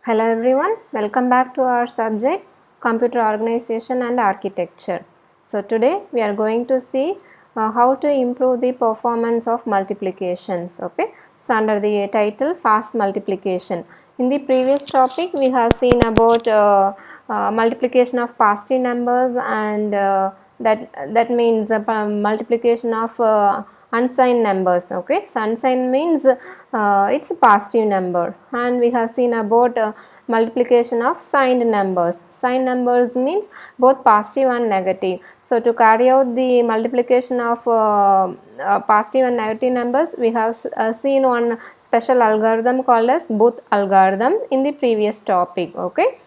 Hello everyone, welcome back to our subject Computer Organization and Architecture. So today we are going to see how to improve the performance of multiplications. Okay, so under the title Fast Multiplication. In the previous topic we have seen about multiplication of positive numbers and that means multiplication of unsigned numbers. Okay, so unsigned means it's a positive number, and we have seen about multiplication of signed numbers. Signed numbers means both positive and negative. So to carry out the multiplication of positive and negative numbers, we have seen one special algorithm called as Booth algorithm in the previous topic. Okay,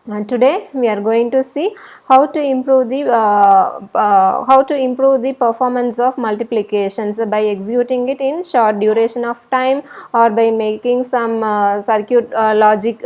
and today we are going to see how to improve the performance of multiplications by executing it in short duration of time, or by making some circuit logic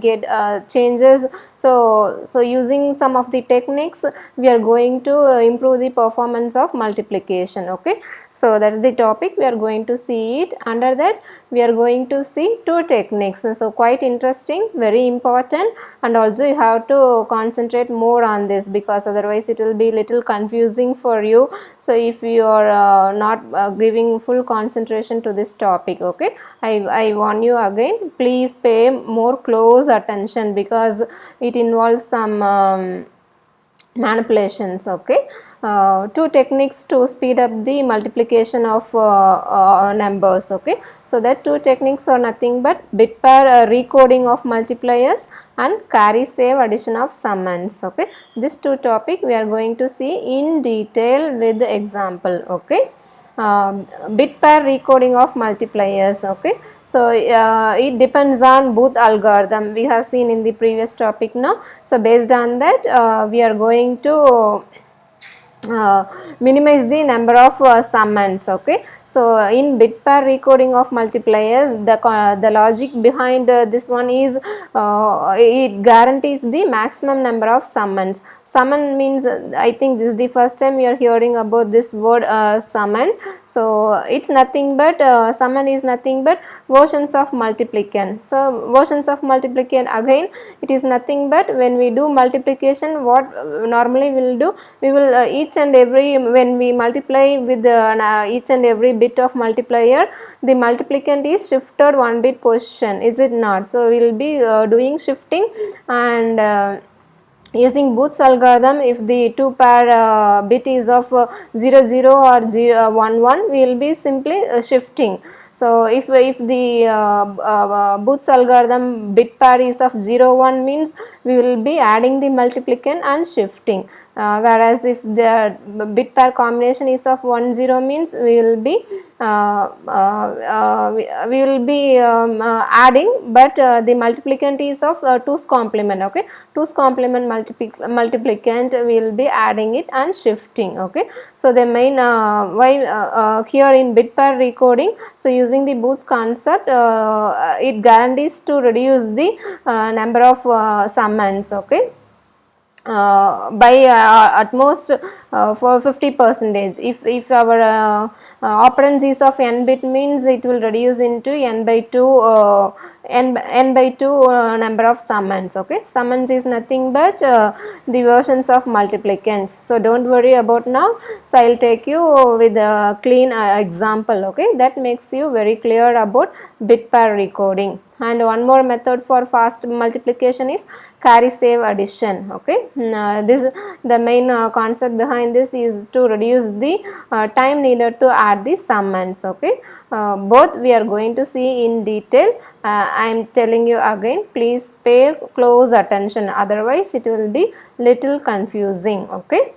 gate changes. So using some of the techniques we are going to improve the performance of multiplication. Okay, so that's the topic we are going to see it. Under that we are going to see two techniques, so quite interesting, very important, and also you have to concentrate more on this because otherwise it will be little confusing for you. So if you are not giving full concentration to this topic, okay, I warn you again, please pay more close attention because it involves some manipulations. Okay, two techniques to speed up the multiplication of numbers. Okay, so that two techniques are nothing but bit pair recoding of multipliers and carry save addition of summands. Okay, this two topic we are going to see in detail with the example. Okay, bit pair recoding of multipliers. Okay, so it depends on Booth algorithm we have seen in the previous topic now. So based on that we are going to minimize the number of summands. Okay, so in bit pair recoding of multipliers, the logic behind this one is it guarantees the maximum number of summands. Summand means I think this is the first time you are hearing about this word summand. So it's nothing but summand is nothing but versions of multiplicand. So versions of multiplicand, again it is nothing but when we do multiplication, what normally we will do, we will each and every, when we multiply with each and every bit of multiplier, the multiplicand is shifted one bit position, is it not? So we will be doing shifting, and using Booth's algorithm, if the two pair bit is of 0 0 or 1 1, we will be simply shifting. So if the Booth's algorithm bit pair is of 0 1 means we will be adding the multiplicand and shifting, whereas if the bit pair combination is of 1 0 means we will be adding, but the multiplicand is of 2's complement. Okay, 2's complement multiplicand we will be adding it and shifting. Okay, so the main here in bit pair recoding, so using the Booth's concept, it guarantees to reduce the number of summands. Okay, by at most for 50%. If our operands is of n bit means it will reduce into n by 2 number of summands. Okay, summands is nothing but the versions of multiplicands. So don't worry about now. So I will take you with a clean example. Okay, that makes you very clear about bit pair recoding. And one more method for fast multiplication is carry save addition. Okay, this the main concept behind this is to reduce the time needed to add the summands. Okay, both we are going to see in detail. I am telling you again, please pay close attention, otherwise it will be little confusing. Okay,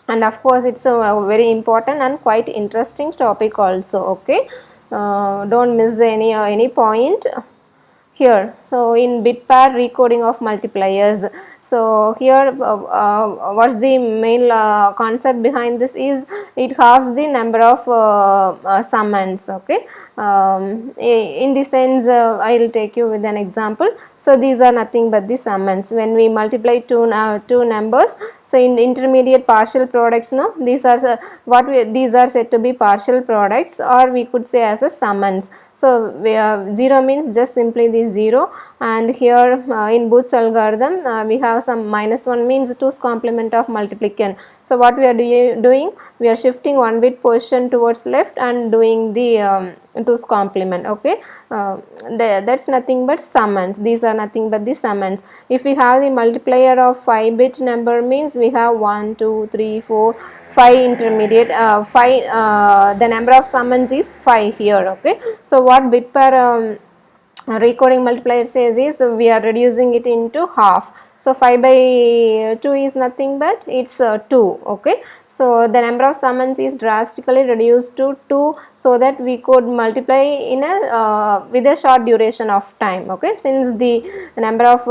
and of course it's a very important and quite interesting topic also. Okay, don't miss any point here. So in bit pair recoding of multipliers, so here what's the main concept behind this is it halves the number of summands. Okay, in the sense I will take you with an example. So these are nothing but the summands. When we multiply two numbers, so in intermediate partial products, no, these are these are said to be partial products, or we could say as a summands. So 0 means just simply the 0, and here in Booth's algorithm we have some -1 means 2's complement of multiplicand. So what we are doing, we are shifting one bit position towards left and doing the 2's complement. Okay, that's nothing but summands. These are nothing but the summands. If we have the multiplier of 5 bit number means we have 1 2 3 4 5 intermediate 5 the number of summands is 5 here. Okay, so what bit per recoding multiplier says is we are reducing it into half. So 5 by 2 is nothing but it's 2. Okay, so the number of summands is drastically reduced to 2, so that we could multiply in a with a short duration of time. Okay, since the number of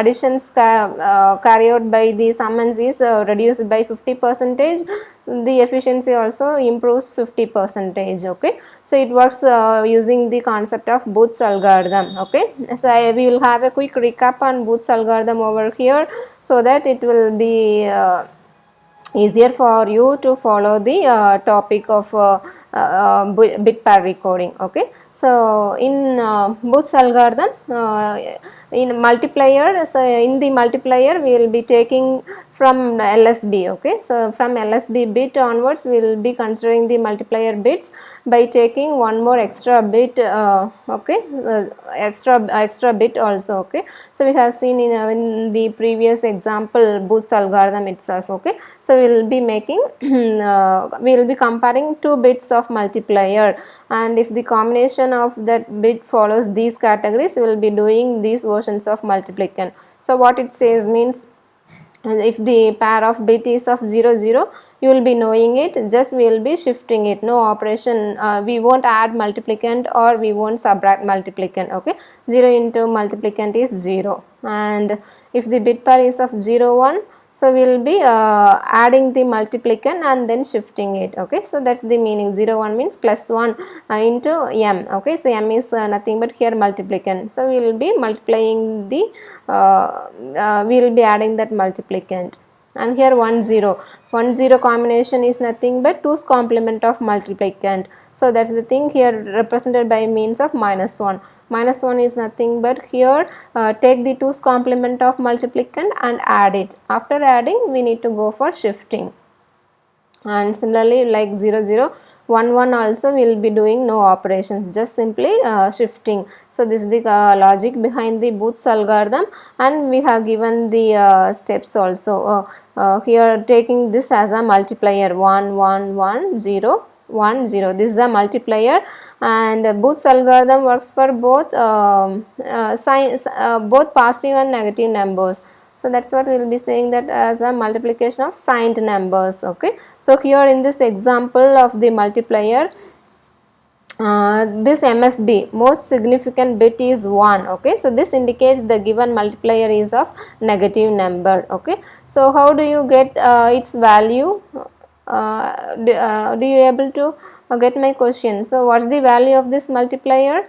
additions carried out by the summands is reduced by 50%, the efficiency also improves 50%. Okay, so it works using the concept of Booth's algorithm. Okay, so we will have a quick recap on Booth's algorithm over here, so that it will be easier for you to follow the topic of bit pair recoding. Okay, so in Booth's algorithm, in multiplier, so in the multiplier we will be taking from LSB. Okay, so from LSB bit onwards we will be considering the multiplier bits by taking one more extra bit. Okay, extra bit also. Okay, so we have seen in the previous example Booth's algorithm itself. Okay, so we will be making we will be comparing two bits of multiplier, and if the combination of that bit follows these categories, we will be doing these versions of multiplicand. So what it says means, if the pair of bit is of 0 0, you will be knowing it, just we will be shifting it, no operation, we won't add multiplicand or we won't subtract multiplicand. Okay, 0 into multiplicand is 0, and if the bit pair is of 0 1, so we will be adding the multiplicand and then shifting it. Okay, so that's the meaning. 0 1 means plus 1 into m. Okay, so m is nothing but here multiplicand, so we will be multiplying the we will be adding that multiplicand. And here 1 0 combination is nothing but 2's complement of multiplicand, so that's the thing here represented by means of -1. -1 is nothing but here take the 2's complement of multiplicand and add it. After adding, we need to go for shifting. And similarly, like 0 0 1 1 also we will be doing no operations, just simply shifting. So this is the logic behind the Booth's algorithm, and we have given the steps also. Here taking this as a multiplier, 1 1 1 0 1 0, this is a multiplier, and Booth's algorithm works for both both positive and negative numbers. So that's what we will be saying, that as a multiplication of signed numbers. Okay, so here in this example of the multiplier, this MSB, most significant bit, is 1. Okay, so this indicates the given multiplier is of negative number. Okay, so how do you get its value? Do you able to get my question? So what's the value of this multiplier?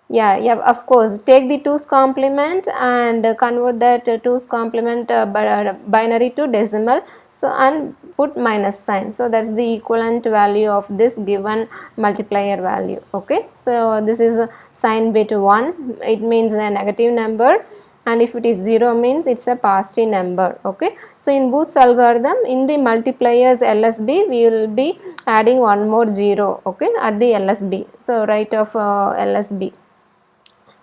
Yeah, of course, take the 2's complement and convert that 2's complement binary to decimal, so and put minus sign, so that's the equivalent value of this given multiplier value. Okay, so this is a sign bit 1, it means a negative number, and if it is 0 means it's a positive number. Okay, so in Booth's algorithm, in the multipliers LSB, we will be adding one more 0. Okay, at the LSB, so right of LSB.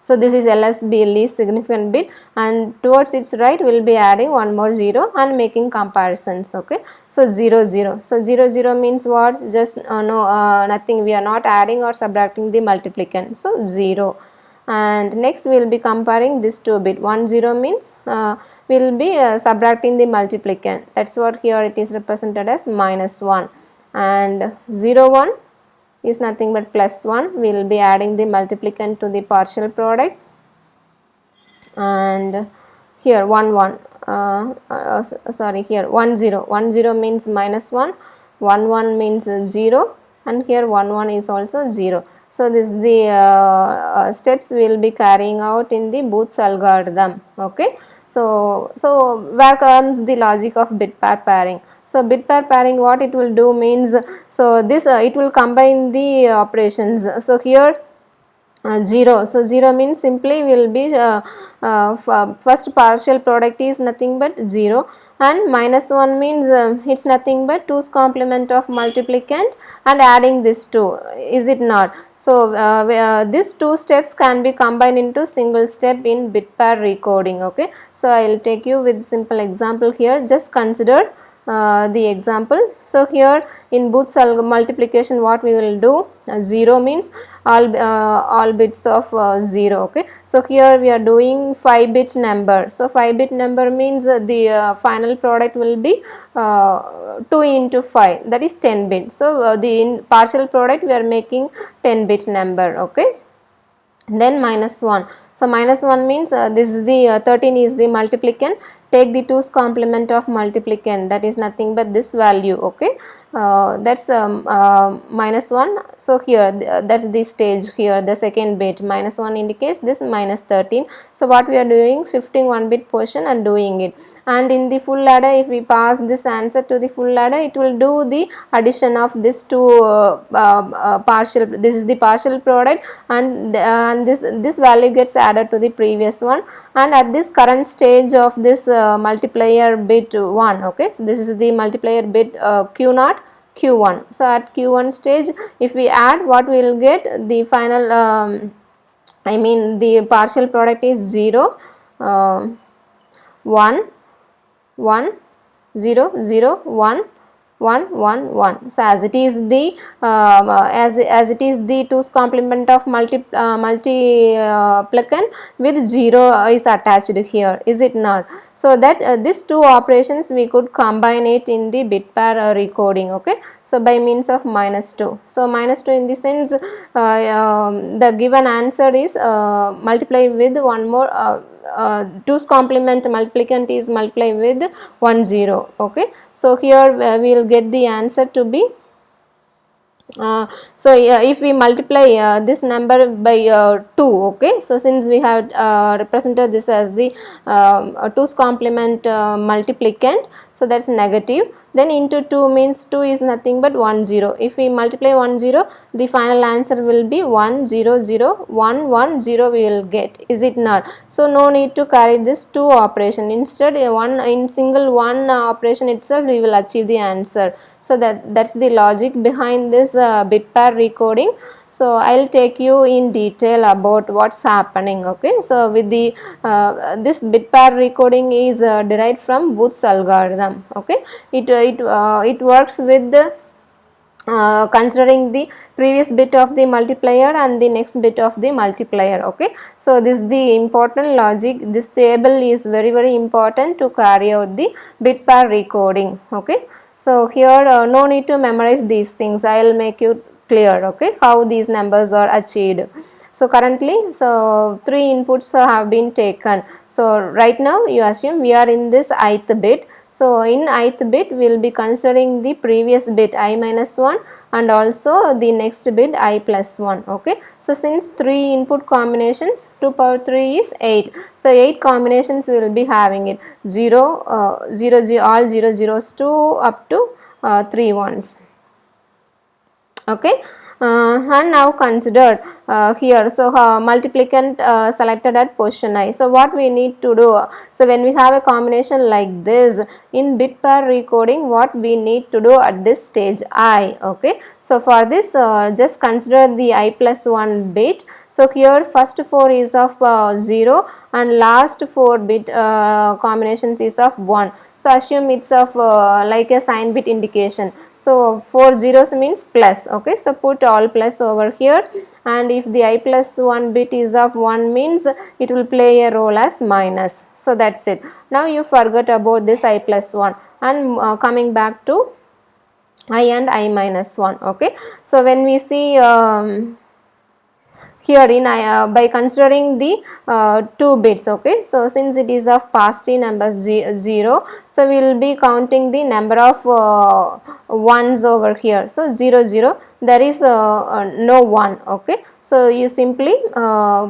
So this is LSB, least significant bit, and towards its right we will be adding one more 0 and making comparisons. Okay, so 0 0, so 0 0 means what? Just nothing, we are not adding or subtracting the multiplicand, so 0. And next we will be comparing this 2 bit. 1 0 means we will be subtracting the multiplicand, that's what here it is represented as -1, and 0 1 is nothing but +1, we will be adding the multiplicand to the partial product, and here 1 1 sorry, here 1 0, 1 0 means -1, 1 1 means 0, and here 1 1 is also 0. So this is the steps we will be carrying out in the Booth's algorithm. Okay, so where comes the logic of bit pair pairing? So bit pair pairing, what it will do means, so this it will combine the operations. So here 0. So 0 means simply will be first partial product is nothing but 0, and minus 1 means it's nothing but 2's complement of multiplicand and adding this 2, is it not? So these two steps can be combined into single step in bit pair recoding. Okay, so I will take you with simple example here. Just consider the example. So here in Booth's multiplication, what we will do, 0 means all bits of 0. Okay, so here we are doing 5 bit number. So 5 bit number means the final product will be 2 into 5, that is 10 bit. So the partial product we are making 10 bit number. Okay, then minus 1. So minus 1 means this is the 13 is the multiplicand. Take the 2's complement of multiplicand, that is nothing but this value. Okay, that's minus 1. So here that's the stage. Here the second bit minus 1 indicates this minus 13. So what we are doing, shifting one bit portion and doing it. And in the full ladder, if we pass this answer to the full ladder, it will do the addition of this two partial. This is the partial product, and this value gets added to the previous one. And at this current stage of this multiplier bit 1, okay, so this is the multiplier bit Q0, Q1. So at Q1 stage, if we add, what we will get, the final I mean the partial product is 0, 1, 1, 0, 0, 1, 1, 1, 1. So as it is the as it is the 2's complement of multiplicand with 0 is attached here, is it not? So that these two operations we could combine it in the bit pair recoding. Okay, so by means of minus 2. So minus 2 in the sense the given answer is multiply with one more 2's complement multiplicand is multiplied with 1 0. Okay, so here we will get the answer to be so if we multiply this number by 2, okay, so since we have represented this as the 2's complement multiplicand, so that's negative. Then into 2 means 2 is nothing but 1 0. If we multiply 1 0, the final answer will be 1 0 0 1 1 0 we will get, is it not? So no need to carry this 2 operation. Instead one in single one operation itself we will achieve the answer. So that's the logic behind this bit pair recoding. So I'll take you in detail about what's happening. Okay, so with the this bit pair recoding is derived from Booth's algorithm. Okay, it works with the considering the previous bit of the multiplier and the next bit of the multiplier. Okay, so this is the important logic. This table is very important to carry out the bit pair recoding. Okay, so here no need to memorize these things. I will make you clear, okay, how these numbers are achieved. So currently, so 3 inputs have been taken. So right now you assume we are in this ith bit. So in ith bit we will be considering the previous bit I minus 1 and also the next bit I plus 1. Okay, so since 3 input combinations, 2 power 3 is 8. So 8 combinations we will be having it, 0, 0, 0, all 0 zeros to up to 3 ones. Okay, and now consider here, so multiplicand selected at position I. So what we need to do, so when we have a combination like this in bit pair recoding, what we need to do at this stage I. Okay, so for this just consider the I plus 1 bit. So here first 4 is of 0 and last 4 bit combinations is of 1. So assume it's of like a sign bit indication. So 4 zeros means plus. Okay, so put all plus over here, and if the I plus 1 bit is of 1 means it will play a role as minus. So that's it. Now you forget about this I plus 1 and coming back to I and I minus 1. Okay, so when we see here in by considering the 2 bits. Okay, so since it is of positive numbers 0, so we will be counting the number of ones over here. So 0 0, there is no 1. Okay, so you simply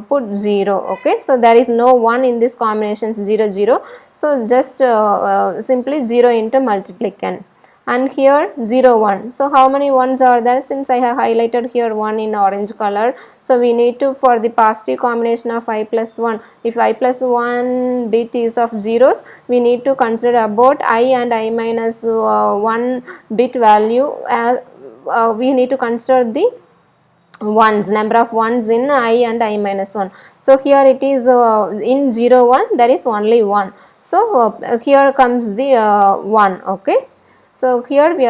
put 0. Okay, so there is no 1 in this combination 0 0, so just simply 0 into multiplicand. and here 0 1. So how many ones are there? Since I have highlighted here 1 in orange color, so we need to, for the positive combination of I plus 1, if I plus 1 bit is of zeros, we need to consider about I and I minus 1 bit value as we need to consider the ones, number of ones in I and I minus 1. So here it is in 0 1 there is only 1. So here comes the 1. Okay, so here we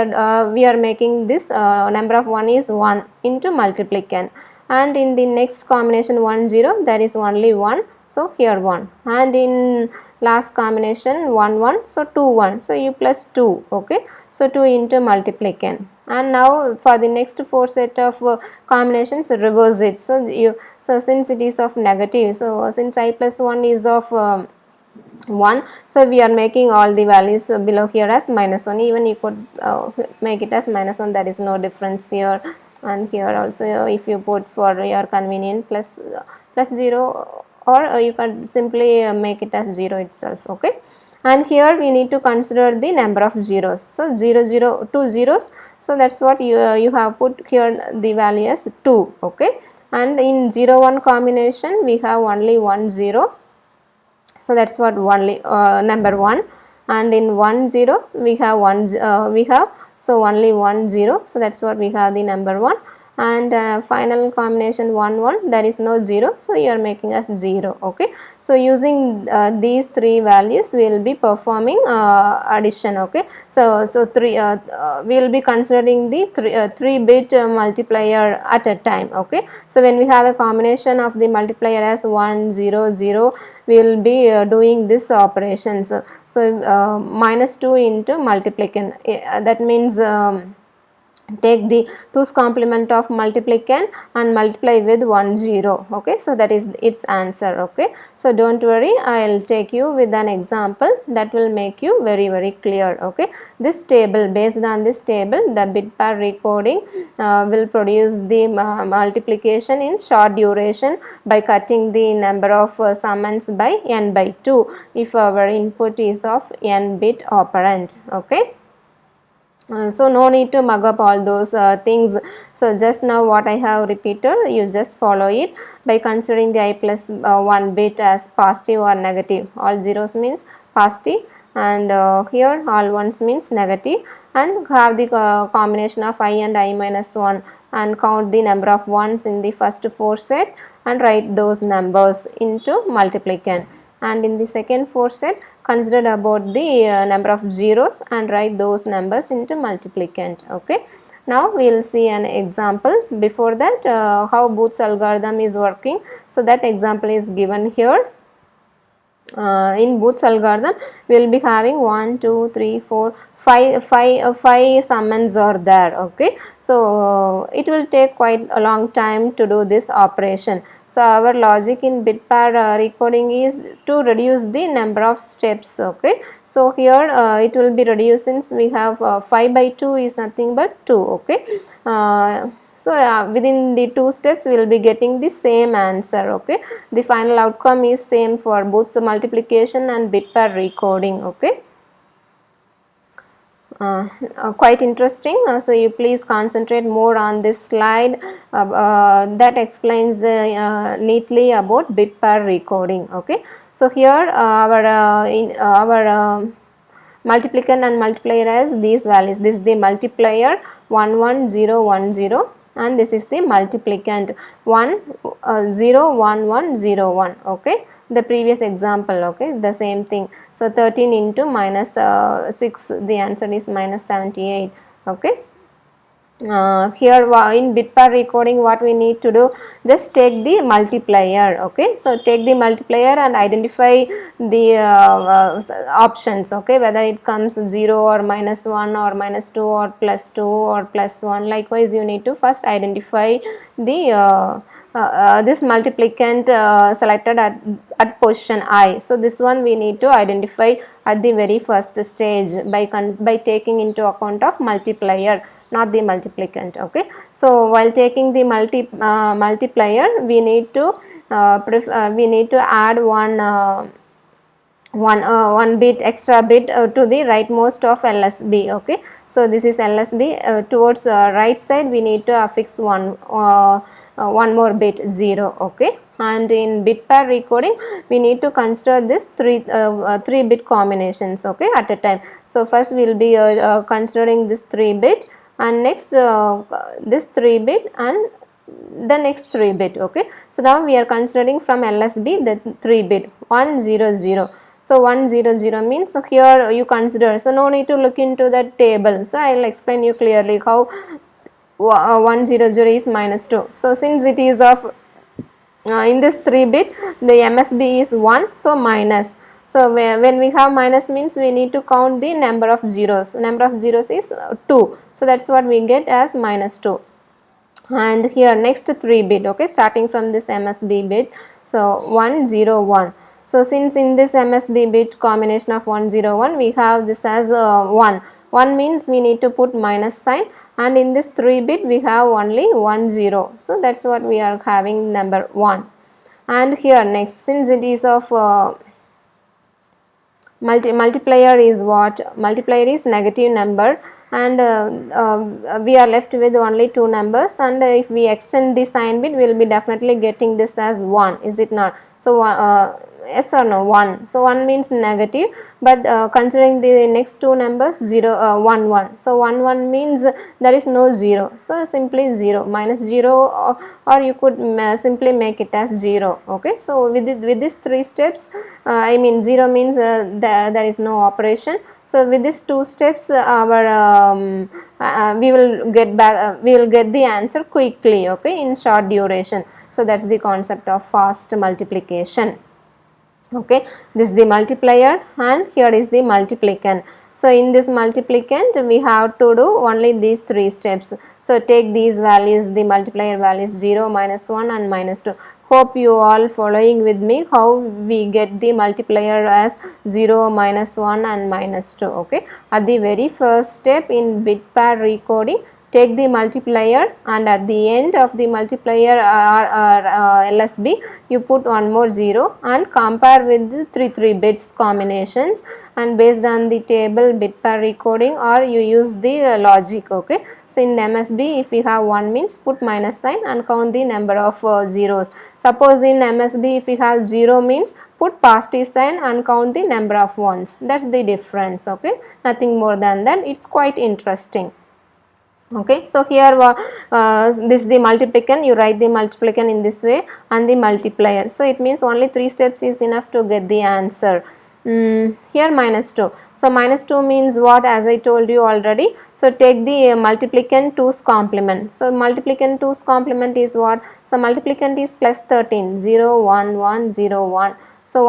are making this number of 1 is 1 into multiplicand, and in the next combination 1 0 there is only 1, so here 1, and in last combination 1 1, so 2 1, so you plus 2. Okay, so 2 into multiplicand, and now for the next 4 set of combinations reverse it. So since it is of negative, so since I plus 1 is of 1, so we are making all the values below here as minus 1. Even you could make it as minus 1, there is no difference here, and here also if you put for your convenient plus 0, or you can simply make it as 0 itself. Okay, and here we need to consider the number of zeros. So 0 0 2 zeros, so that's what you have put here the value as 2. Okay, and in 0 1 combination we have only 1 0, so that's what only number 1, and in 1 0 we have so only 1 0, so that's what we have the number 1, and final combination 1 1 there is no 0, so you are making as 0. Okay, so using these three values we will be performing addition. Okay, so we will be considering the 3 bit multiplier at a time. Okay, so when we have a combination of the multiplier as 1 0 0, we will be doing this operation. So minus 2 into multiplicand, that means take the 2's complement of multiplicand and multiply with 1 0. Okay, so that is its answer. Okay, so don't worry, I'll take you with an example that will make you very clear. Okay, this table, based on this table, the bit pair recoding will produce the multiplication in short duration by cutting the number of summands by n by 2 if our input is of n bit operand. Okay, so no need to mug up all those things. So just now what I have repeated, you just follow it by considering the I plus 1 bit as positive or negative. All zeros means positive, and here all ones means negative, and have the combination of I and I minus 1, and count the number of ones in the first 4 set and write those numbers into multiplicand, and in the second 4 set consider about the number of zeros and write those numbers into multiplicand. Okay, now we will see an example. Before that, how Booth's algorithm is working, so that example is given here. In Booth's algorithm we will be having 1 2 3 4 5 summands are there. Okay, so it will take quite a long time to do this operation. So our logic in bit pair recoding is to reduce the number of steps. Okay, so here it will be reduced, since we have 5 by 2 is nothing but 2. Okay, so within the 2 steps we will be getting the same answer. Okay, the final outcome is same for both multiplication and bit pair recoding. Okay, quite interesting. So you please concentrate more on this slide that explains neatly about bit pair recoding. Okay, so here our multiplicand and multiplier as these values. This is the multiplier 1 1 0 1 0, and this is the multiplicand 1 0 1 1 0 1. Okay, the previous example. Okay, the same thing. So 13 into minus 6, the answer is minus 78. Okay, here in bit pair recoding what we need to do, just take the multiplier. Okay, so take the multiplier and identify the options. Okay, whether it comes 0 or minus 1 or minus 2 or plus 2 or plus 1. Likewise you need to first identify the this multiplicand selected at position I. So this one we need to identify at the very first stage by taking into account of multiplier, not the multiplicand. Okay, so while taking the multiplier we need to add one one bit extra bit to the rightmost of LSB. Okay, so this is LSB. Towards right side we need to affix one more bit 0. Okay, and in bit pair recoding we need to consider this 3 bit combinations, okay, at a time. So first we will be considering this 3 bit, and next this 3 bit, and the next 3 bit. Okay, so now we are considering from LSB the 3 bit 100. So 100 means, so here you consider, so no need to look into that table. So I will explain you clearly how 100 is -2. So since it is of in this 3 bit the MSB is 1, so minus. So when we have minus means we need to count the number of zeros. Number of zeros is 2. So that's what we get as -2. And here next 3 bit, okay, starting from this MSB bit, so 101. So since in this MSB bit combination of 101 we have this as 1. 1 means we need to put minus sign, and in this 3 bit we have only 10. So that's what we are having, number 1. And here next, since it is of multiplier is what? Multiplier is negative number, and we are left with only 2 numbers, and if we extend the sign bit we will be definitely getting this as 1, is it not? So yes or no? 1. So 1 means negative, but considering the next 2 numbers 0 1 1, so 1 1 means there is no 0, so simply 0 minus 0, or you could simply make it as 0. Okay, so with these 3 steps, I mean 0 means there is no operation. So with these 2 steps our we will get back we will get the answer quickly, okay, in short duration. So that's the concept of fast multiplication. Okay, this is the multiplier, and here is the multiplicand. So in this multiplicand we have to do only these 3 steps. So take these values, the multiplier values 0, -1 and -2. Hope you all following with me how we get the multiplier as 0, -1 and -2. Okay, at the very first step in bit pair recoding, take the multiplier, and at the end of the multiplier LSB you put one more 0 and compare with the 3 bits combinations, and based on the table bit pair recoding, or you use the logic. Okay, so in MSB if we have 1 means put minus sign and count the number of zeros. Suppose in MSB if we have 0 means put positive sign and count the number of ones. That's the difference. Okay, nothing more than that. It's quite interesting. Okay, so here this is the multiplicand. You write the multiplicand in this way, and the multiplier. So it means only 3 steps is enough to get the answer. Here -2. So -2 means what? As I told you already. So take the multiplicand 2's complement. So multiplicand 2's complement is what? So multiplicand is +13, 0 1 1 0 1. So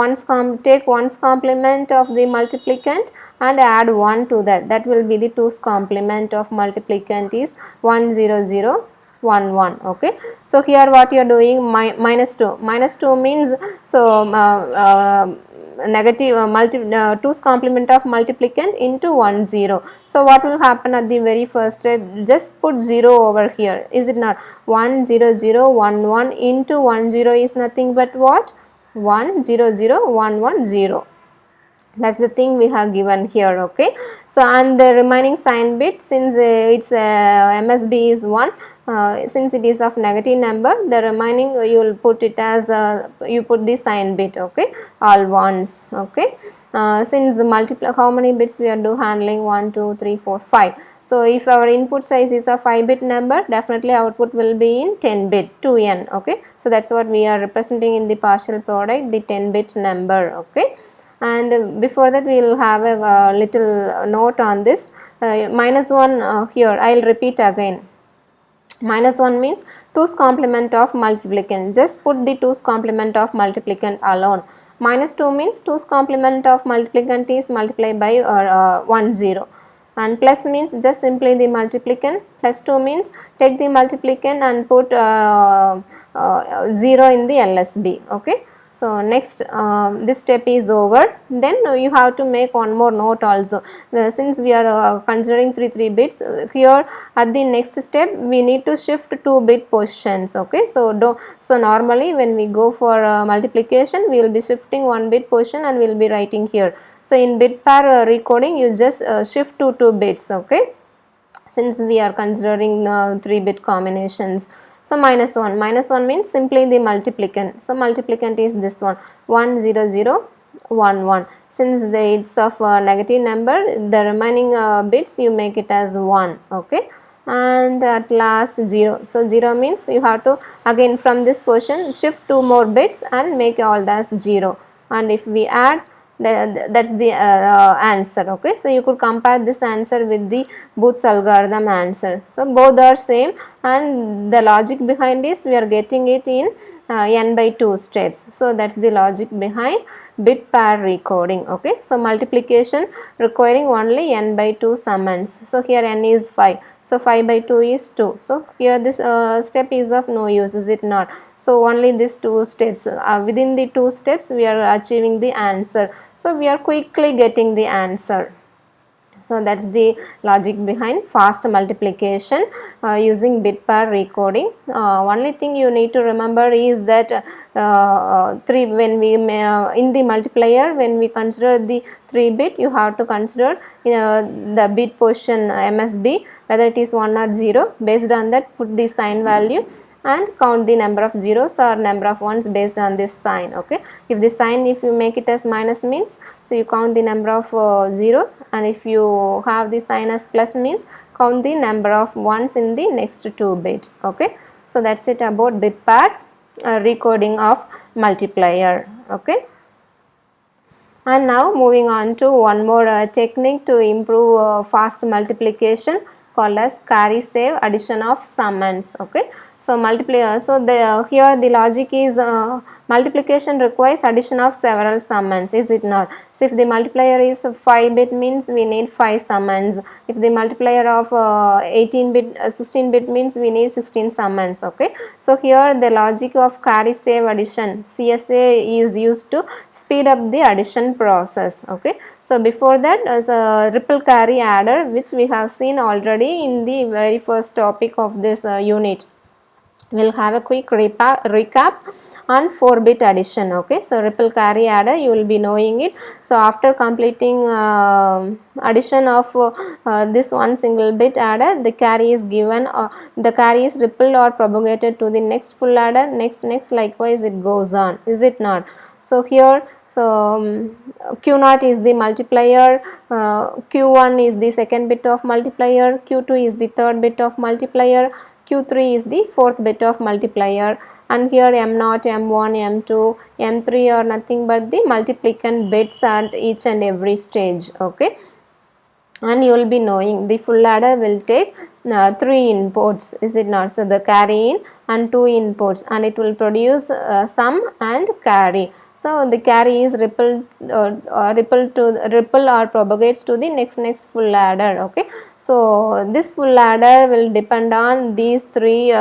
take 1's complement of the multiplicand and add 1 to that. That will be the 2's complement of multiplicand is 1 0 0 1 1. Okay, so here what you are doing, -2. -2 means, so negative 2's complement of multiplicand into 1 0. So what will happen at the very first step? Just put 0 over here, is it not? 1 0 0 1 1 into 1 0 is nothing but what? 1 0 0 1 1 0. That's the thing we have given here. Okay, so and the remaining sign bit, since its MSB is 1, since it is of negative number, the remaining you will put it as you put the sign bit. Okay, all ones. Okay, since the multiply, how many bits we are handling? 1 2 3 4 5. So if our input size is a 5-bit number, definitely output will be in 10-bit 2n. Okay, so that's what we are representing in the partial product, the 10-bit number. Okay, and before that we will have a little note on this. -1 here I will repeat again. -1 means 2's complement of multiplicand. Just put the 2's complement of multiplicand alone. -2 means 2's complement of multiplicand is multiplied by 1 0. And plus means just simply the multiplicand. +2 means take the multiplicand and put 0 in the LSB. Okay, So next this step is over. Then you have to make one more note also. Since we are considering 3 bits, here at the next step we need to shift 2 bit positions. Okay, so normally when we go for multiplication, we will be shifting 1 bit position and we will be writing here. So in bit pair recoding, you just shift to 2 bits. Okay, since we are considering 3 bit combinations. So minus 1 means simply the multiplicand. So multiplicand is this one, 1 0 0 1 1. Since it's of a negative number, the remaining bits you make it as 1. Okay, and at last 0. So 0 means you have to again from this portion shift 2 more bits and make all as 0. And if we add, that's the answer. Okay, so you could compare this answer with the Booth's algorithm answer. So both are same, and the logic behind this we are getting it in n by 2 steps. So that's the logic behind bit pair recoding. Okay, so multiplication requiring only n by 2 summands. So here n is 5, so 5 by 2 is 2. So here this step is of no use, is it not? So only these 2 steps, within the 2 steps we are achieving the answer. So we are quickly getting the answer. So that's the logic behind fast multiplication using bit pair recoding. Only thing you need to remember is that 3 when we in the multiplier, when we consider the 3 bit, you have to consider the bit position MSB, whether it is 1 or 0. Based on that, put the sign value and count the number of zeros or number of ones based on this sign. Okay, if the sign, if you make it as minus means, so you count the number of zeros, and if you have the sign as plus means, count the number of ones in the next 2 bit. Okay, so that's it about bit pair recoding of multiplier. Okay, and now moving on to one more technique to improve fast multiplication, called as carry save addition of summands. Okay, so multiplier, so the here the logic is multiplication requires addition of several summands, is it not? So if the multiplier is 5 bit means we need 5 summands. If the multiplier of 18 bit 16 bit means we need 16 summands. Okay, so here the logic of carry save addition, CSA, is used to speed up the addition process. Okay, so before that, as a ripple carry adder, which we have seen already in the very first topic of this unit. We'll have a quick recap on 4 bit addition. Okay, so ripple carry adder, you will be knowing it. So after completing addition of this one single bit adder, the carry is given, the carry is rippled or propagated to the next full adder, next likewise it goes on, is it not? So here, so Q0 is the multiplier, Q1 is the second bit of multiplier, Q2 is the third bit of multiplier, Q3 is the fourth bit of multiplier, and here M0, M1, M2, M3 are nothing but the multiplicand bits at each and every stage. Okay, and you will be knowing the full adder will take 3 inputs, is it not? So the carry in and 2 inputs, and it will produce sum and carry. So the carry is ripple or propagates to the next full adder. Okay, so this full adder will depend on these 3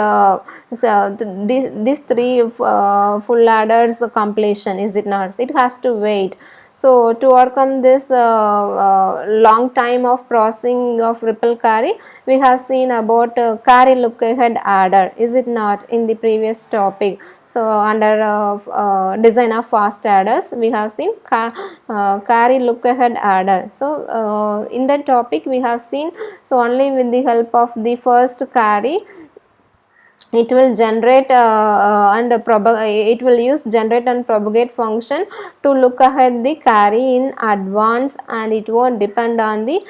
these 3 full adders completion, is it not? So it has to wait. So to overcome this long time of processing of ripple carry, we have seen about carry look ahead adder, is it not, in the previous topic. So under design of fast adders, we have seen carry look ahead adder. So in that topic we have seen, so only with the help of the first carry, it will generate it will use generate and propagate function to look ahead the carry in advance, and it won't depend on the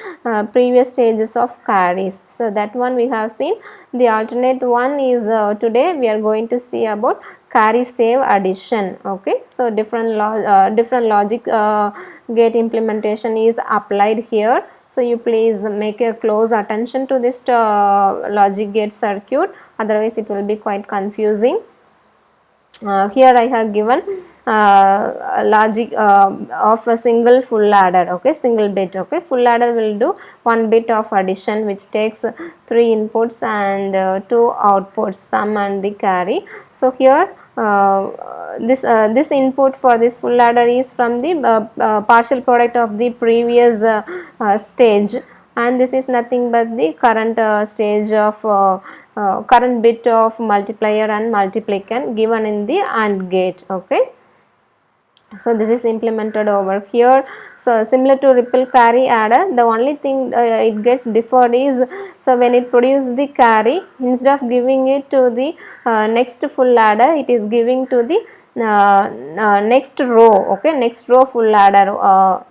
previous stages of carries. So that one we have seen. The alternate one is today we are going to see about carry save addition. Okay, so different logic gate implementation is applied here. So you please make a close attention to this logic gate circuit, otherwise it will be quite confusing. Here I have given logic of a single full adder. Okay, single bit. Okay, full adder will do 1 bit of addition, which takes 3 inputs and 2 outputs, sum and the carry. So here this input for this full adder is from the partial product of the previous stage, and this is nothing but the current stage of current bit of multiplier and multiplicand given in the AND gate. Okay, so this is implemented over here. So similar to ripple carry adder, the only thing it gets differed is, so when it produces the carry, instead of giving it to the next full adder, it is giving to the next row. Okay, next row full adder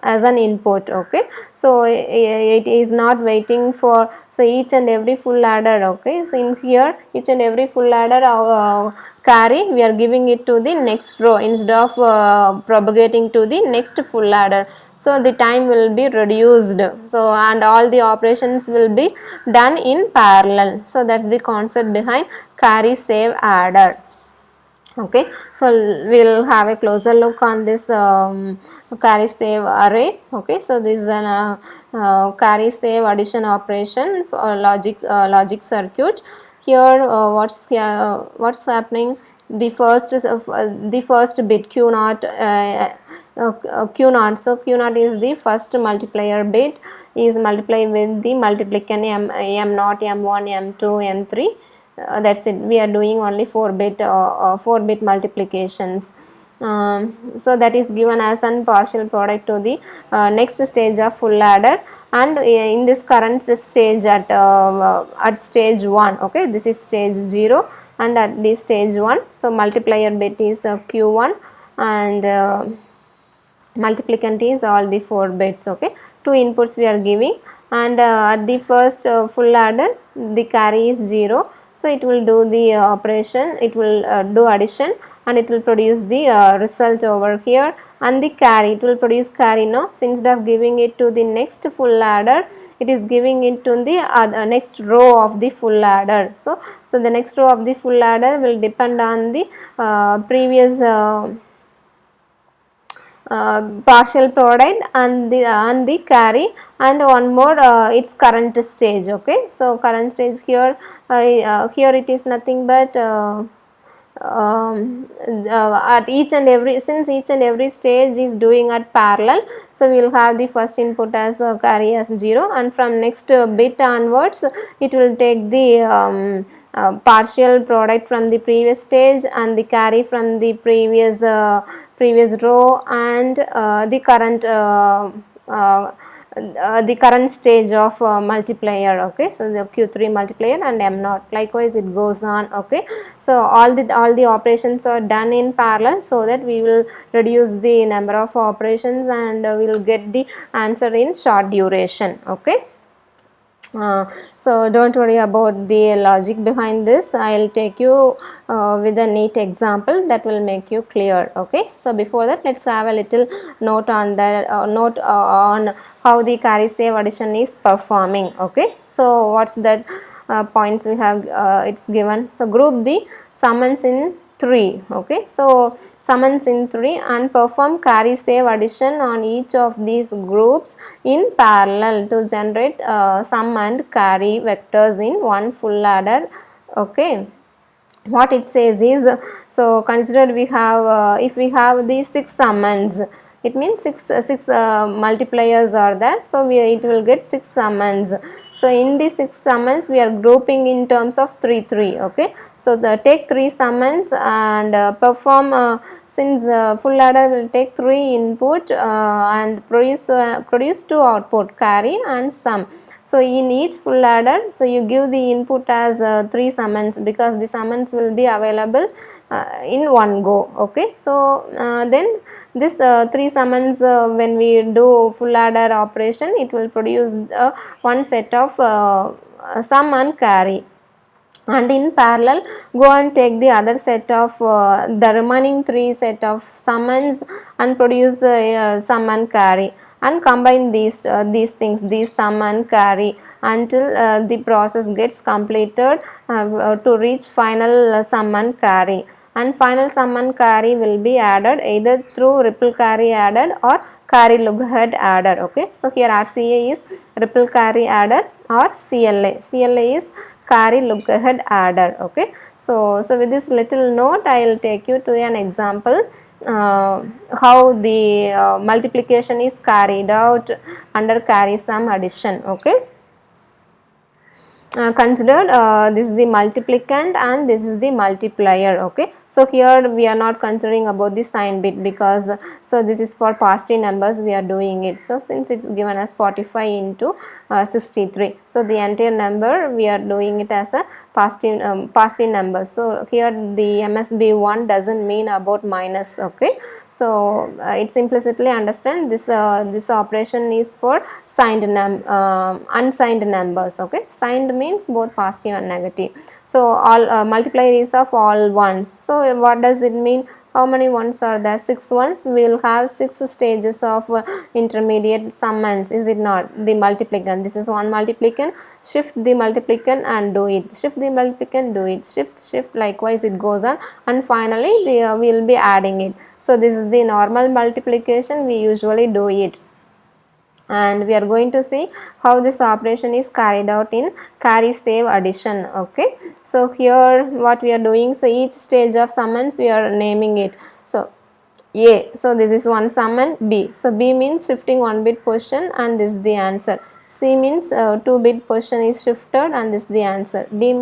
as an input. Okay, so it is not waiting for, so each and every full adder. Okay, so in here each and every full adder carry we are giving it to the next row instead of propagating to the next full adder, so the time will be reduced, so and all the operations will be done in parallel. So that's the concept behind carry save adder. Okay, so we'll have a closer look on this carry save array. Okay, so this is an carry save addition operation for logic circuit. Here what's happening, the first is the first bit q naught, q naught, so q naught is the first multiplier bit, is multiplied with the multiplicand m naught, m1, m2, m3. That's it, we are doing only 4 bit multiplications. So that is given as an partial product to the next stage of full adder, and in this current stage at stage 1. Okay, this is stage 0 and at this stage 1, so multiplier bit is q1 and multiplicand is all the 4 bits. Okay, 2 inputs we are giving, and at the first full adder the carry is 0, so it will do the operation, it will do addition and it will produce the result over here, and the carry, it will produce carry now. So instead of giving it to the next full adder, it is giving it to the next row of the full adder. So the next row of the full adder will depend on the previous partial product and the carry, and one more its current stage. Okay, so current stage here here it is nothing but at each and every, since each and every stage is doing at parallel, so we will have the first input as carry as 0, and from next bit onwards it will take the partial product from the previous stage and the carry from the previous row and the current stage of multiplier. Okay, so the q3 multiplier and m naught, likewise it goes on. Okay, so all the operations are done in parallel, so that we will reduce the number of operations and we will get the answer in short duration. Okay, so don't worry about the logic behind this, I'll take you with a neat example that will make you clear. Okay, so before that let's have a little note on the on how the carry save addition is performing. Okay, so what's that points we have, it's given, so group the summons in 3. Okay, so summons in 3 and perform carry save addition on each of these groups in parallel to generate sum and carry vectors in one full adder. Okay, what it says is, so consider we have if we have the 6 summons, it means 6 multipliers are there, so it will get 6 summons. So in these 6 summons we are grouping in terms of 3 3. Okay, so take 3 summons and perform since full adder will take 3 input and produce 2 output, carry and sum. So in each full adder, so you give the input as 3 summons, because the summons will be available in one go. Okay, so then this 3 summons when we do full adder operation, it will produce one set of sum and carry, and in parallel go and take the other set of the remaining 3 set of summons and produce sum and carry, and combine these things, these sum and carry, until the process gets completed to reach final sum and carry, and final sum and carry will be added either through ripple carry added or carry log ahead adder. Okay, so here RCA is ripple carry adder or CLA. CLA is carry look ahead adder. Okay, so with this little note I will take you to an example how the multiplication is carried out under carry sum addition. Okay, considered this is the multiplicand and this is the multiplier. Okay, so here we are not considering about the sign bit because so this is for positive numbers we are doing it. So since it's given as 45 into 63, so the entire number we are doing it as a positive number. So here the MSB 1 doesn't mean about minus. Okay, so it's implicitly understand this this operation is for signed unsigned numbers. Okay, signed means both positive and negative. So all multiplier is of all ones. So what does it mean? How many ones are there? 6 ones. We will have 6 stages of intermediate summons, is it not? The multiplicand, this is one multiplicand, shift the multiplicand and do it, shift the multiplicand, do it, shift, likewise it goes on, and finally we will be adding it. So this is the normal multiplication, we usually do it, and we are going to see how this operation is carried out in carry save addition. Okay, so here what we are doing, so each stage of summons we are naming it. So A, so this is one summon. B, so B means shifting 1 bit position and this is the answer. C means 2 bit position is shifted and this is the answer. D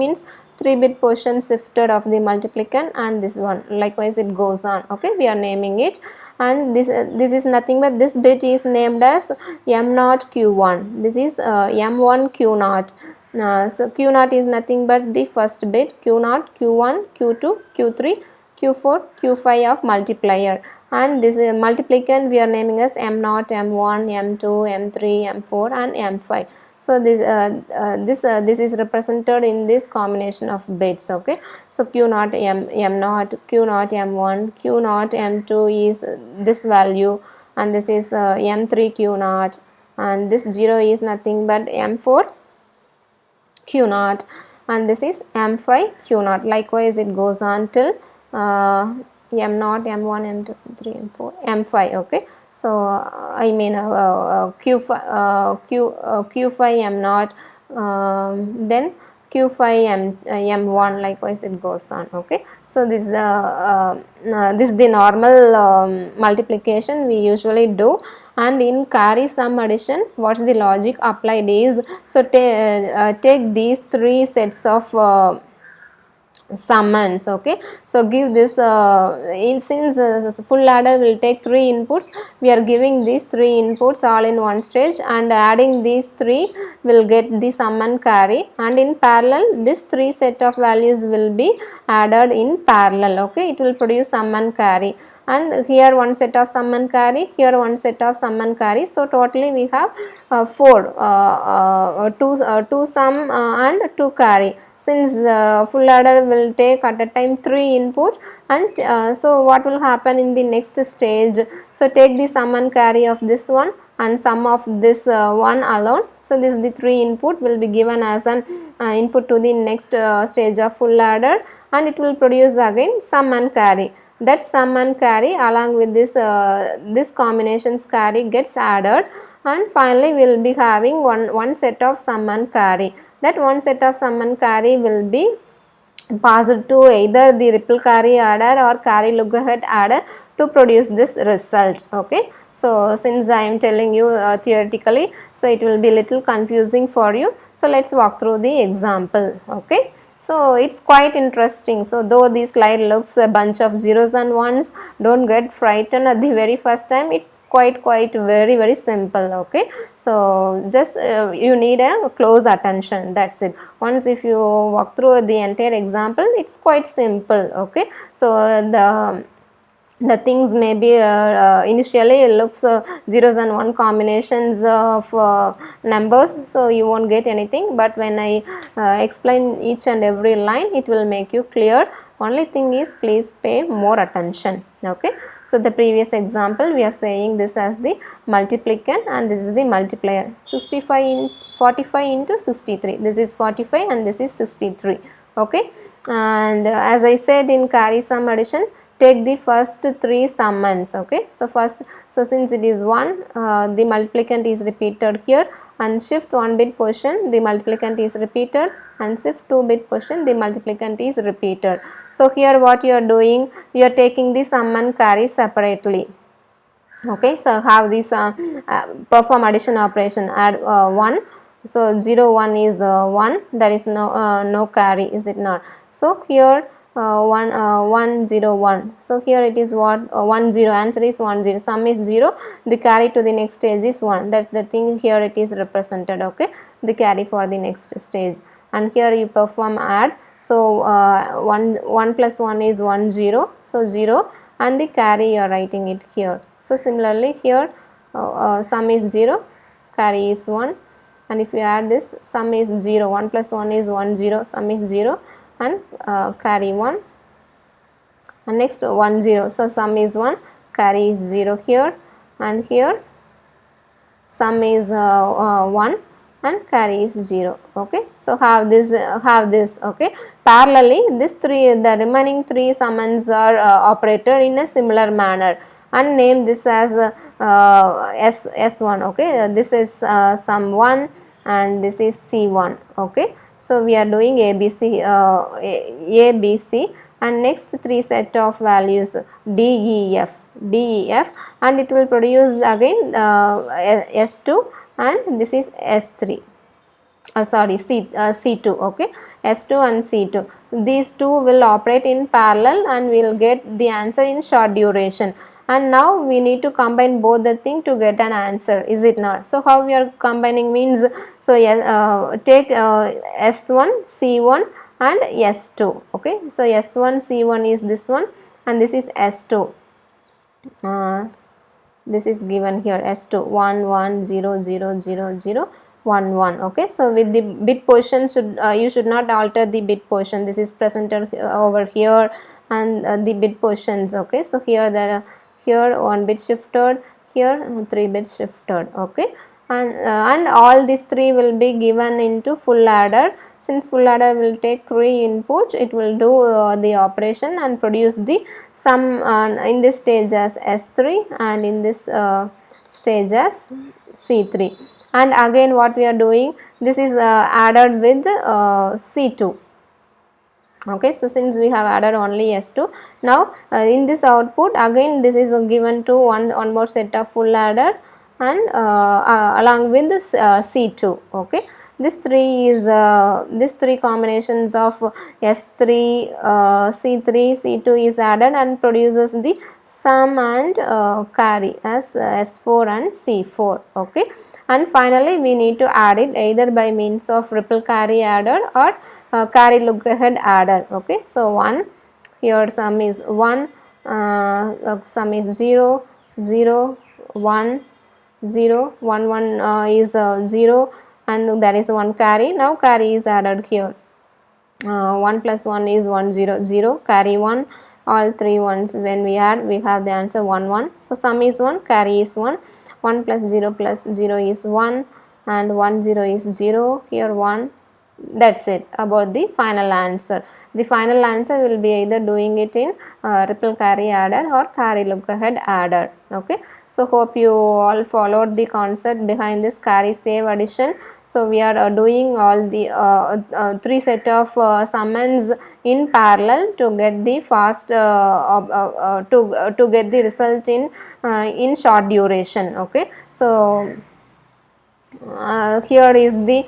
means 3 bit position shifted of the multiplicand and this one, likewise it goes on. Okay, we are naming it, and this is nothing but this bit is named as M0 Q1. This is M1 Q0. So Q0 is nothing but the first bit, Q0, Q1, Q2, Q3, Q4, Q5 of multiplier, and this multiplicand we are naming as M0, M1, M2, M3, M4 and M5. So this is represented in this combination of bits. Okay, so Q0 M0, Q0 M1, Q0 M2 is this value, and this is M3 Q0, and this 0 is nothing but M4 Q0, and this is M5 Q0. Likewise it goes on till M0, M1, M2, M3, M4, M5. Okay, so I mean Q5 M0, then Q5 M1, likewise it goes on. Okay, so this is the normal multiplication we usually do, and in carry sum addition what's the logic applied is, so take these 3 sets of summons. Okay, so give this since full ladder will take 3 inputs, we are giving these 3 inputs all in one stage and adding these 3 will get the sum and carry, and in parallel this 3 set of values will be added in parallel. Okay, it will produce sum and carry, and here one set of sum and carry, here one set of sum and carry. So totally we have 2 sum and 2 carry, since full ladder will take at a time 3 input, and so what will happen in the next stage, so take the sum and carry of this one and sum of this one alone. So this is the 3 input will be given as an input to the next stage of full ladder, and it will produce again sum and carry. That sum and carry along with this combinations carry gets added, and finally we will be having one set of sum and carry. That one set of sum and carry will be passed to either the ripple carry adder or carry look ahead adder to produce this result. Okay, so since I am telling you theoretically, so it will be little confusing for you. So let's walk through the example. Okay, so it's quite interesting. So though this slide looks a bunch of zeros and ones, don't get frightened at the very first time. It's quite very simple. Okay, so just you need a close attention, that's it. Once if you walk through the entire example, it's quite simple. Okay, so the things may be initially it looks zeros and one combinations of numbers, so you won't get anything, but when I explain each and every line, it will make you clear. Only thing is please pay more attention. Okay, so the previous example we are saying this as the multiplicand and this is the multiplier. 45 into 63, this is 45 and this is 63. Okay, and as I said in carry sum addition, take the first three summands. Okay, so first, so since it is 1, the multiplicand is repeated here, and shift 1 bit position the multiplicand is repeated, and shift 2 bit position the multiplicand is repeated. So here what you are doing, you are taking the sum and carry separately. Okay, so have this perform addition operation, add 1, so 0 1 is 1, there is no carry, is it not? So here 1 0 1, so here it is what, 1 0, answer is 1 0, sum is 0, the carry to the next stage is 1, that's the thing, here it is represented. Okay, the carry for the next stage, and here you perform add, so 1 plus 1 is 1 0, so 0, and the carry you are writing it here. So similarly here sum is 0, carry is 1, and if you add this, sum is 0, 1 plus 1 is 1 0, sum is 0, and carry 1, and next 1 0, so sum is 1, carry is 0 here, and here sum is 1 and carry is 0. Okay, so have this, okay, parallelly this the remaining three summands are operated in a similar manner, and name this as S1. Okay, this is sum 1 and this is C1. Okay, so we are doing ABC, ABC, and next three set of values DEF, and it will produce again S2, and this is S3. Sorry, C2. Okay, S2 and C2, these two will operate in parallel and we will get the answer in short duration. And now we need to combine both the thing to get an answer, is it not? So how we are combining means, so take S1 C1 and S2. Okay, so S1 C1 is this one, and this is S2. This is given here, S2 1 1 0 0 0 0 1 1. Okay, so with the bit position should you should not alter the bit position, this is presented over here, and the bit positions. Okay, so here there here 1 bit shifted, here 3 bits shifted. Okay, and all these three will be given into full adder. Since full adder will take 3 inputs, it will do the operation and produce the sum in this stage as S3 and in this stage as C3. And again what we are doing, this is added with C2. Okay, so since we have added only S2, now in this output again this is given to one more set of full adder, and along with this C2. Okay, this three combinations of S3, C3, C2 is added and produces the sum and carry as S4 and C4. Okay, and finally we need to add it either by means of ripple carry adder or carry look ahead adder. Okay, so 1, here sum is 1, sum is 0 0 1 0 1 1 is 0, and there is 1 carry. Now carry is added here, 1 plus 1 is 1 0 0, carry 1, all three ones when we add we have the answer 1 1. So sum is 1, carry is 1, 1 plus 0 is 1, and 1 0 is 0, here 1. That's it about the final answer. The final answer will be either doing it in ripple carry adder or carry look ahead adder. Okay, so hope you all followed the concept behind this carry save addition. So we are doing all the three set of summands in parallel to get the fast to get the result in short duration. Okay, so here is the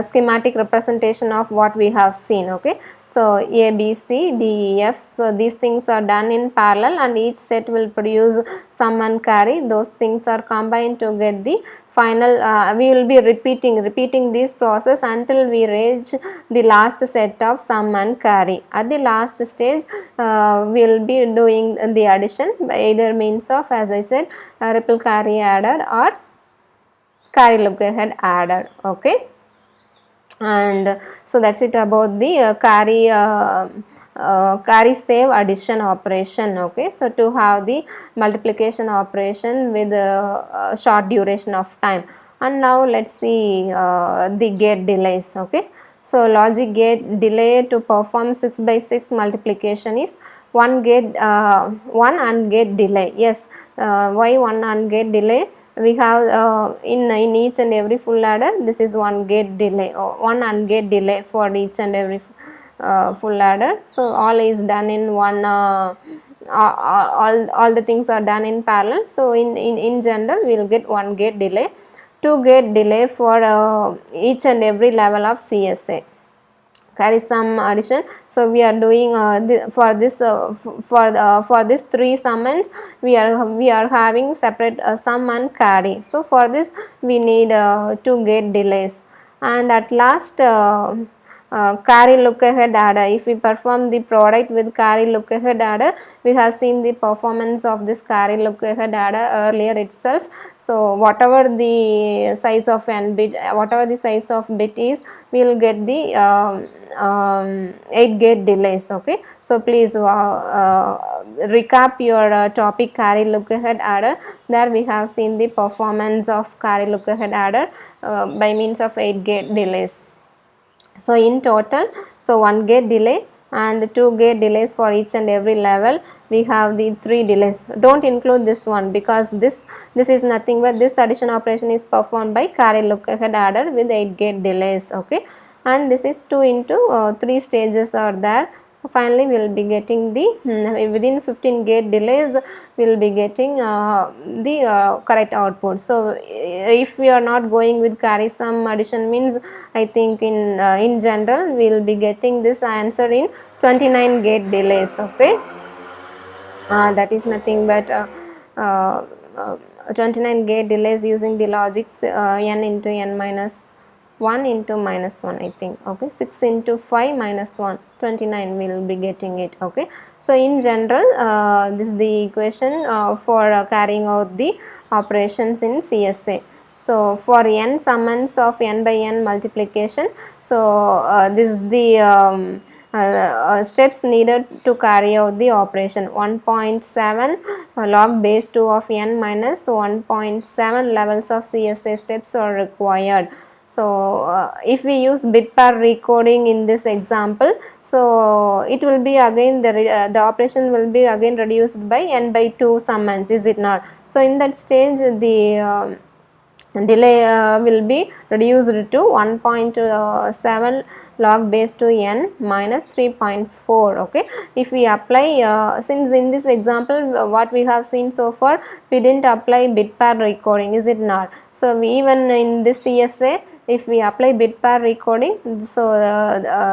schematic representation of what we have seen. Okay, so A, B, C, D, E, F. So these things are done in parallel and each set will produce sum and carry. Those things are combined to get the final. We will be repeating this process until we reach the last set of sum and carry. At the last stage we will be doing the addition by either means of, as I said, ripple carry adder or carry look ahead adder. Okay, and so that's it about the carry save addition operation. Okay, so to have the multiplication operation with a short duration of time. And now let's see the gate delays. Okay, so logic gate delay to perform 6 by 6 multiplication is one and gate delay. Yes, why one and gate delay? We have in each and every full adder, this is one gate delay or one and gate delay for each and every full adder. So all is done in one, all the things are done in parallel. So in general we will get one gate delay, 2 gate delay for each and every level of CSA. Carry sum addition. So we are doing for this 3 summons we are having separate sum and carry. So for this we need 2 gate delays, and at last carry look ahead adder. If we perform the product with carry look ahead adder, we have seen the performance of this carry look ahead adder earlier itself. So whatever the size of n bit, whatever the size of bit is, we will get the 8 gate delays. Okay, so please recap your topic carry look ahead adder. There we have seen the performance of carry look ahead adder by means of 8 gate delays. So in total, so 1 gate delay and 2 gate delays for each and every level. We have the 3 delays. Don't include this one because this is nothing but this addition operation is performed by carry look ahead adder with 8 gate delays. Okay, and this is 2 into 3 stages are there. Finally we will be getting the within 15 gate delays we will be getting the correct output. So if we are not going with carry sum addition, means I think in general we will be getting this answer in 29 gate delays. Okay, that is nothing but 29 gate delays using the logics n into n minus 1 into minus 1, I think. Okay, 6 into 5 minus 1, 29 we will be getting it. Okay, so in general this is the equation for carrying out the operations in CSA. So for n summons of n by n multiplication, so this is the steps needed to carry out the operation. 1.7 log base 2 of n minus 1.7 levels of CSA steps are required. So if we use bit pair recoding in this example, so it will be again the operation will be again reduced by n by 2 summons, is it not? So in that stage the delay will be reduced to 1.7 log base to n minus 3.4. okay, if we apply since in this example what we have seen so far, we didn't apply bit pair recoding, is it not? So even in this CSA, if we apply bit pair recoding, so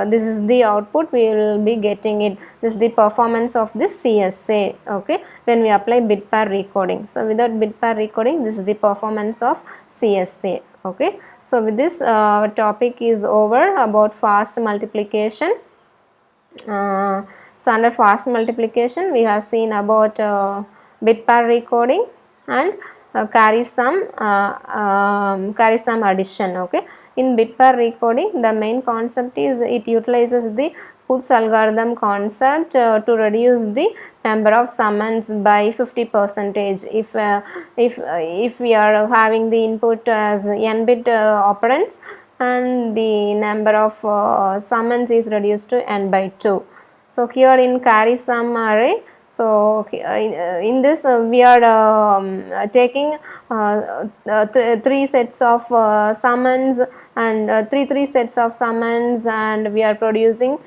this is the output we will be getting it. This is the performance of this CSA. okay, when we apply bit pair recoding. So without bit pair recoding, this is the performance of CSA. okay, so with this topic is over about fast multiplication. So under fast multiplication we have seen about bit pair recoding and carry sum addition. okay, in bit pair recoding the main concept is it utilizes the Booth's algorithm concept to reduce the number of summons by 50%. If we are having the input as n bit operands and the number of summons is reduced to n by 2. So here in carry sum array, so in this we are taking 3 sets of summons and 3 sets of summons, and we are producing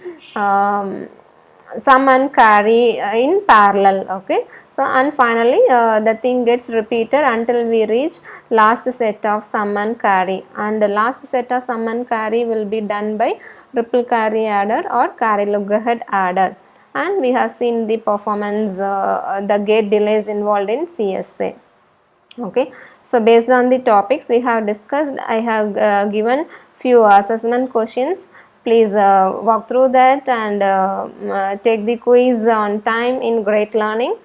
sum and carry in parallel. okay, so and finally the thing gets repeated until we reach last set of sum and carry, and the last set of sum and carry will be done by ripple carry adder or carry look ahead adder. And we have seen the performance, the gate delays involved in CSA. okay, so based on the topics we have discussed, I have given few assessment questions. Please walk through that and take the quiz on time in Great Learning,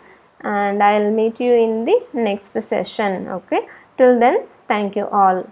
and I will meet you in the next session. okay, till then, thank you all.